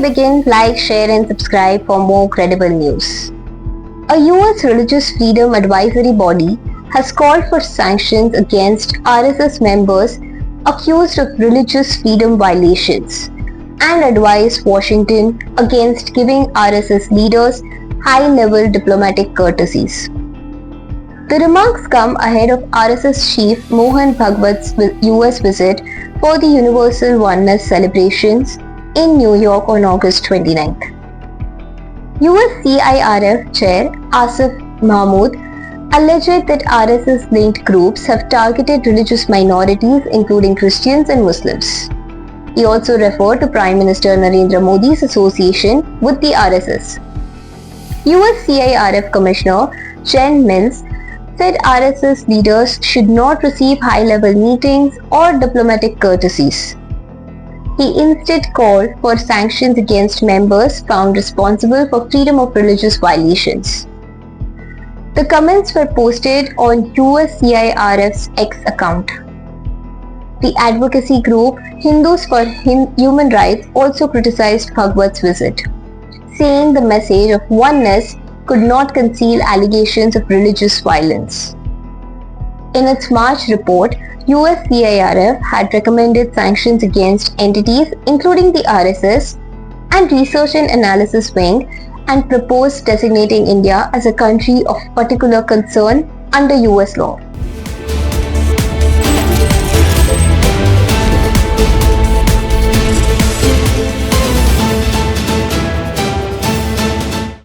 begin, like, share, and subscribe for more credible news. A US religious freedom advisory body has called for sanctions against RSS members accused of religious freedom violations and advised Washington against giving RSS leaders high-level diplomatic courtesies. The remarks come ahead of RSS chief Mohan Bhagwat's US visit for the Universal Oneness celebrations in New York on August 29th. US CIRF Chair Asif Mahmood alleged that RSS-linked groups have targeted religious minorities including Christians and Muslims. He also referred to Prime Minister Narendra Modi's association with the RSS. US CIRF Commissioner Chen Mills said RSS leaders should not receive high-level meetings or diplomatic courtesies. He instead called for sanctions against members found responsible for freedom of religious violations. The comments were posted on USCIRF's X account. The advocacy group Hindus for Human Rights also criticized Bhagwat's visit, saying the message of oneness could not conceal allegations of religious violence. In its March report, USCIRF had recommended sanctions against entities including the RSS and Research and Analysis Wing and proposed designating India as a country of particular concern under US law.